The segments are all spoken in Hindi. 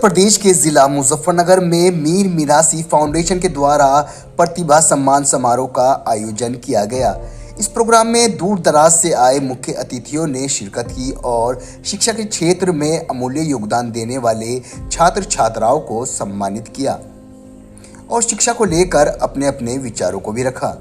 प्रदेश के जिला मुजफ्फरनगर में मीर मिरासी फाउंडेशन के द्वारा प्रतिभा सम्मान समारोह का आयोजन किया गया। इस प्रोग्राम में दूर दराज से आए मुख्य अतिथियों ने शिरकत की और शिक्षा के क्षेत्र में अमूल्य योगदान देने वाले छात्र छात्राओं को सम्मानित किया और शिक्षा को लेकर अपने अपने विचारों को भी रखा।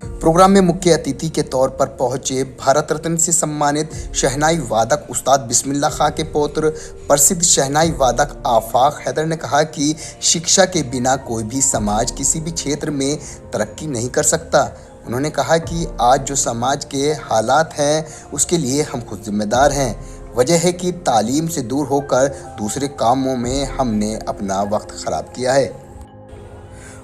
प्रोग्राम में मुख्य अतिथि के तौर पर पहुंचे भारत रत्न से सम्मानित शहनाई वादक उस्ताद बिस्मिल्लाह खां के पौत्र प्रसिद्ध शहनाई वादक आफाक हैदर ने कहा कि शिक्षा के बिना कोई भी समाज किसी भी क्षेत्र में तरक्की नहीं कर सकता। उन्होंने कहा कि आज जो समाज के हालात हैं उसके लिए हम खुद जिम्मेदार हैं। वजह है कि तालीम से दूर होकर दूसरे कामों में हमने अपना वक्त खराब किया है।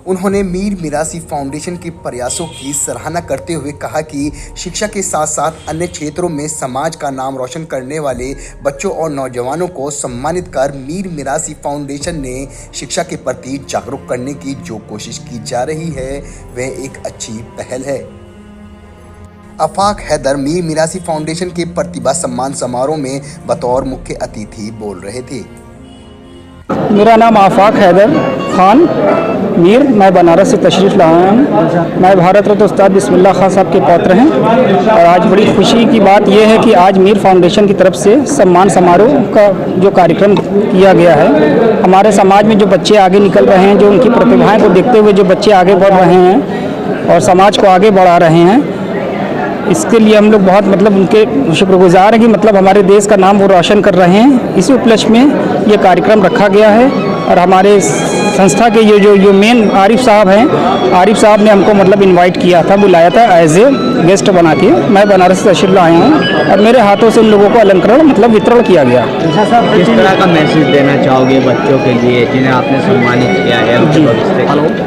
उन्होंने मीर मिरासी फाउंडेशन के प्रयासों की सराहना करते हुए कहा कि शिक्षा के साथ साथ अन्य क्षेत्रों में समाज का नाम रोशन करने वाले बच्चों और नौजवानों को सम्मानित कर मीर मिरासी फाउंडेशन ने शिक्षा के प्रति जागरूक करने की जो कोशिश की जा रही है वह एक अच्छी पहल है। आफाक हैदर मीर मिरासी फाउंडेशन के प्रतिभा सम्मान समारोह में बतौर मुख्य अतिथि बोल रहे थे। मेरा नाम आफाक हैदर खान मीर, मैं बनारस से तशरीफ़ लाया हूँ। मैं भारत रत्न उस्ताद बिस्मिल्लाह खां साहब के पौत्र हैं और आज बड़ी खुशी की बात यह है कि आज मीर फाउंडेशन की तरफ से सम्मान समारोह का जो कार्यक्रम किया गया है। हमारे समाज में जो बच्चे आगे निकल रहे हैं, जो उनकी प्रतिभाएं को देखते हुए जो बच्चे आगे बढ़ रहे हैं और समाज को आगे बढ़ा रहे हैं, इसके लिए हम लोग बहुत उनके शुक्रगुजार हैं कि हमारे देश का नाम वो रोशन कर रहे हैं। इसी उपलक्ष्य में ये कार्यक्रम रखा गया है और हमारे संस्था के ये जो मेन आरिफ साहब हैं, आरिफ साहब ने हमको इनवाइट किया था, बुलाया था एज ए गेस्ट बना के। मैं बनारस से तशरीफ़ आया हूँ और मेरे हाथों से उन लोगों को अलंकरण वितरण किया गया। साहब, किस तरह का मैसेज देना चाहोगे बच्चों के लिए जिन्हें आपने सम्मानित किया है?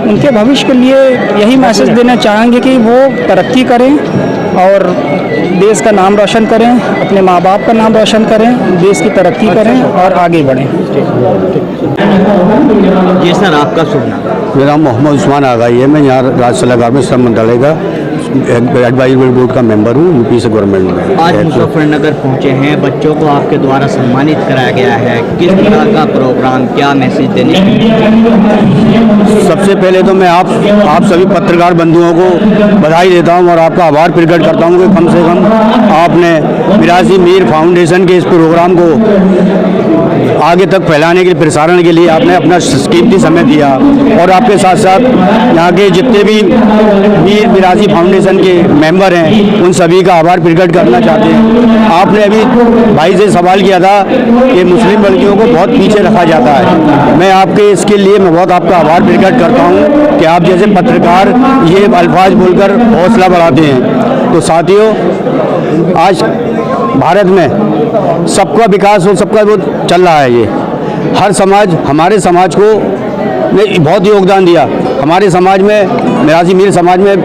उनके भविष्य के लिए यही मैसेज देना चाहेंगे कि वो तरक्की करें और देश का नाम रोशन करें, अपने माँ बाप का नाम रोशन करें, देश की तरक्की करें और आगे बढ़ें। जी सर, आपका शुभ नाम? मेरा मोहम्मद उस्मान आगाई है। मैं यहाँ राज्य सलाहकार में श्रम मंत्रालय का एडवाइजरी बोर्ड का मेंबर हूँ, यूपी से गवर्नमेंट में। आज मुजफ्फरनगर पहुँचे हैं, बच्चों को आपके द्वारा सम्मानित कराया गया है। किस तरह का प्रोग्राम, क्या मैसेज देने? सबसे पहले तो मैं आप सभी पत्रकार बंधुओं को बधाई देता हूँ और आपका आभार प्रकट करता हूँ कि कम से कम आपने मिरासी मीर फाउंडेशन के इस प्रोग्राम को आगे तक फैलाने के लिए, प्रसारण के लिए आपने अपना कीमती समय दिया और आपके साथ साथ यहाँ के जितने भी मीर मिरासी फाउंडेशन के मेंबर हैं उन सभी का आभार प्रकट करना चाहते हैं। आपने अभी भाई से सवाल किया था कि मुस्लिम लड़कियों को बहुत पीछे रखा जाता है। मैं आपके इसके लिए मैं बहुत आपका आभार प्रकट करता हूँ कि आप जैसे पत्रकार ये अल्फाज बोलकर हौसला बढ़ाते हैं। तो साथियों, आज भारत में सबका विकास और सबका वो चल रहा है। ये हर समाज, हमारे समाज को ने बहुत योगदान दिया। हमारे समाज में, मिरासी मीर समाज में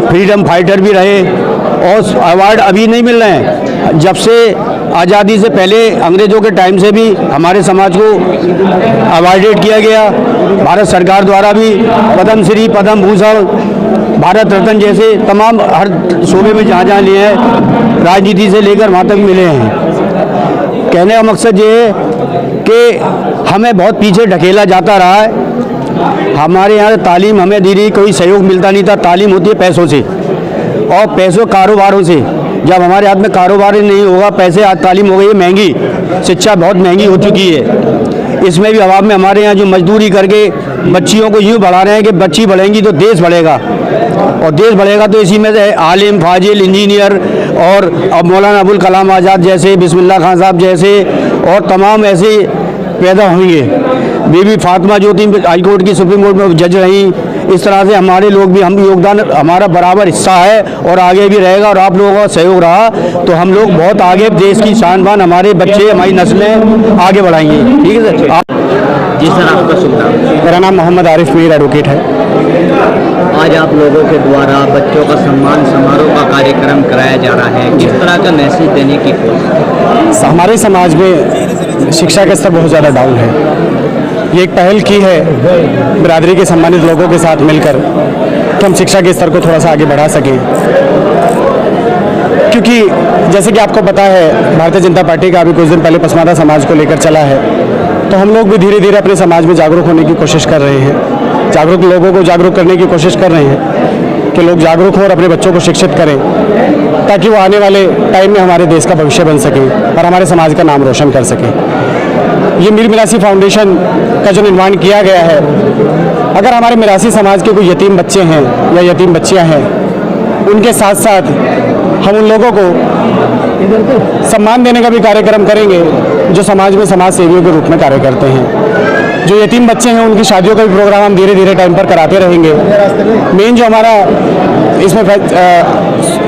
फ्रीडम फाइटर भी रहे और अवार्ड अभी नहीं मिल रहे हैं। जब से आज़ादी से पहले अंग्रेज़ों के टाइम से भी हमारे समाज को अवार्डेड किया गया। भारत सरकार द्वारा भी पद्म श्री, पद्म भूषण, भारत रत्न जैसे तमाम हर शोबे में जहाँ लिए हैं, राजनीति से लेकर वहाँ तक मिले हैं। कहने का मकसद ये है कि हमें बहुत पीछे ढकेला जाता रहा है। हमारे यहाँ तालीम हमें दी रही, कोई सहयोग मिलता नहीं था। तालीम होती है पैसों से और पैसों कारोबारों से। जब हमारे हाथ में कारोबार नहीं होगा, पैसे, आज तालीम हो गई है महंगी, शिक्षा बहुत महंगी हो चुकी है। इसमें भी अभाव में हमारे यहाँ जो मजदूरी करके बच्चियों को यूँ बढ़ा रहे हैं कि बच्ची बढ़ेंगी तो देश बढ़ेगा और देश बढ़ेगा तो इसी में से आलिम, फाजिल, इंजीनियर और अब मौलाना अबुल कलाम आज़ाद जैसे, बिस्मिल्लाह खां साहब जैसे और तमाम ऐसे पैदा होंगे। बीबी फातिमा जो थी हाई कोर्ट की, सुप्रीम कोर्ट में जज रही। इस तरह से हमारे लोग भी, हम योगदान, हमारा बराबर हिस्सा है और आगे भी रहेगा और आप लोगों का सहयोग रहा तो हम लोग बहुत आगे देश की शान बान, हमारे बच्चे, हमारी नस्लें आगे बढ़ाएंगे। ठीक है सर। जी सर, आपका शुभ नाम? मेरा नाम मोहम्मद आरिफ मीर एडवोकेट है। आज आप लोगों के द्वारा बच्चों का सम्मान समारोह का कार्यक्रम कराया जा रहा है, किस तरह का मैसेज देने की कोशिश? हमारे समाज में शिक्षा का स्तर बहुत ज़्यादा डाउन है। ये एक पहल की है बिरादरी के सम्मानित लोगों के साथ मिलकर कि हम शिक्षा के स्तर को थोड़ा सा आगे बढ़ा सकें। क्योंकि जैसे कि आपको पता है भारतीय जनता पार्टी का अभी कुछ दिन पहले पसमानदा समाज को लेकर चला है, तो हम लोग भी धीरे धीरे अपने समाज में जागरूक होने की कोशिश कर रहे हैं, जागरूक लोगों को जागरूक करने की कोशिश कर रहे हैं कि लोग जागरूक हों और अपने बच्चों को शिक्षित करें, ताकि वो आने वाले टाइम में हमारे देश का भविष्य बन सके और हमारे समाज का नाम रोशन कर सके। ये मीर मिरासी फाउंडेशन का जो निर्माण किया गया है, अगर हमारे मिरासी समाज के कोई यतीम बच्चे हैं या यतीम बच्चियां हैं, उनके साथ साथ हम उन लोगों को सम्मान देने का भी कार्यक्रम करेंगे जो समाज में समाज सेवियों के रूप में कार्य करते हैं। जो यतीम बच्चे हैं उनकी शादियों का भी प्रोग्राम हम धीरे धीरे टाइम पर कराते रहेंगे। मेन जो हमारा इसमें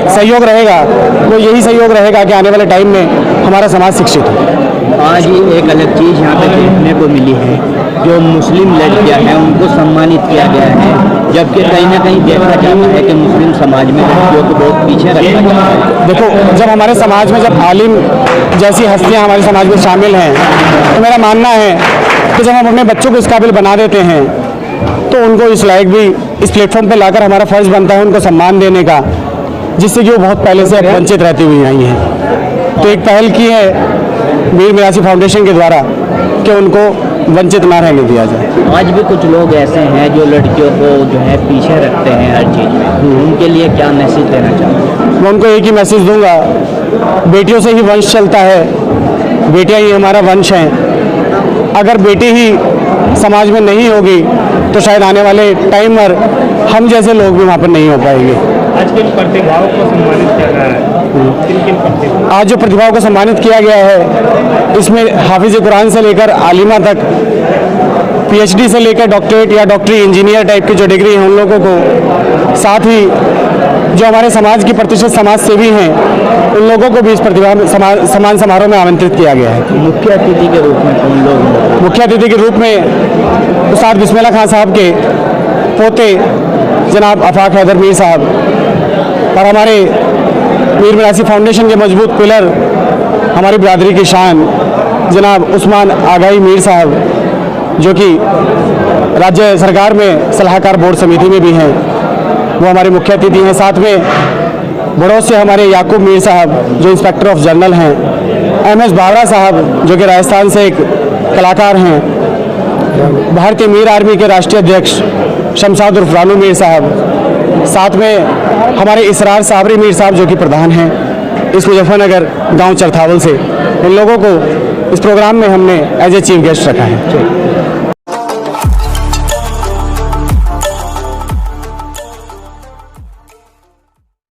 सहयोग रहेगा वो यही सहयोग रहेगा कि आने वाले टाइम में हमारा समाज शिक्षित हो। आज ही एक अलग चीज़ यहाँ पे देखने को मिली है, जो मुस्लिम लड़कियाँ हैं उनको सम्मानित किया गया है, जबकि कहीं ना कहीं देखा जाता है कि मुस्लिम समाज में लड़कियों को बहुत पीछे रखा जाता है। देखो, जब हमारे समाज में जब आलिम जैसी हस्तियाँ हमारे समाज में शामिल हैं, तो मेरा मानना है कि जब हम अपने बच्चों को इस काबिल बना देते हैं तो उनको इस लायक भी इस प्लेटफॉर्म पर लाकर हमारा फ़र्ज़ बनता है उनको सम्मान देने का, जिससे कि वो बहुत पहले से वंचित रहती हुई आई हैं। तो एक पहल की है मीर मिरासी फाउंडेशन के द्वारा कि उनको वंचित ना रहने दिया जाए। आज भी कुछ लोग ऐसे हैं जो लड़कियों को जो है पीछे रखते हैं हर चीज़ में, उनके लिए क्या मैसेज देना चाहते हैं? मैं उनको एक ही मैसेज दूंगा, बेटियों से ही वंश चलता है, बेटियां ही हमारा वंश हैं। अगर बेटी ही समाज में नहीं होगी तो शायद आने वाले टाइम पर हम जैसे लोग भी वहाँ पर नहीं हो पाएंगे। आज किन प्रतिभाओं को सम्मानित किया गया है? किन प्रतिभाओं? आज जो प्रतिभाओं को सम्मानित किया गया है, इसमें हाफिज़ कुरान से लेकर आलिमा तक, पीएचडी से लेकर डॉक्टरेट या डॉक्टरी इंजीनियर टाइप की जो डिग्री हैं उन लोगों को, साथ ही जो हमारे समाज की प्रतिष्ठित समाज सेवी हैं उन लोगों को भी इस प्रतिभा सम्मान समारोह में आमंत्रित किया गया है। मुख्य अतिथि के रूप में कौन लोग? मुख्य अतिथि के रूप में उस्ताद बिस्मिल्लाह खान साहब के पोते जनाब आफाक हैदर मीर साहब और हमारे मीर मिरासी फाउंडेशन के मजबूत पिलर, हमारी बिरादरी की शान जनाब उस्मान आगाई मीर साहब, जो कि राज्य सरकार में सलाहकार बोर्ड समिति में भी हैं, वो हमारे मुख्य अतिथि हैं। साथ में बड़ौस से हमारे याकूब मीर साहब जो इंस्पेक्टर ऑफ जनरल हैं, एमएस बावरा साहब जो कि राजस्थान से एक कलाकार हैं, भारतीय मीर आर्मी के राष्ट्रीय अध्यक्ष शमशाद उर्फ रानू मीर साहब, साथ में हमारे इसरार साबरी मीर साहब जो कि प्रधान हैं इस मुजफ्फरनगर गांव चरथावल से। इन लोगों को इस प्रोग्राम में हमने एज ए चीफ गेस्ट रखा है।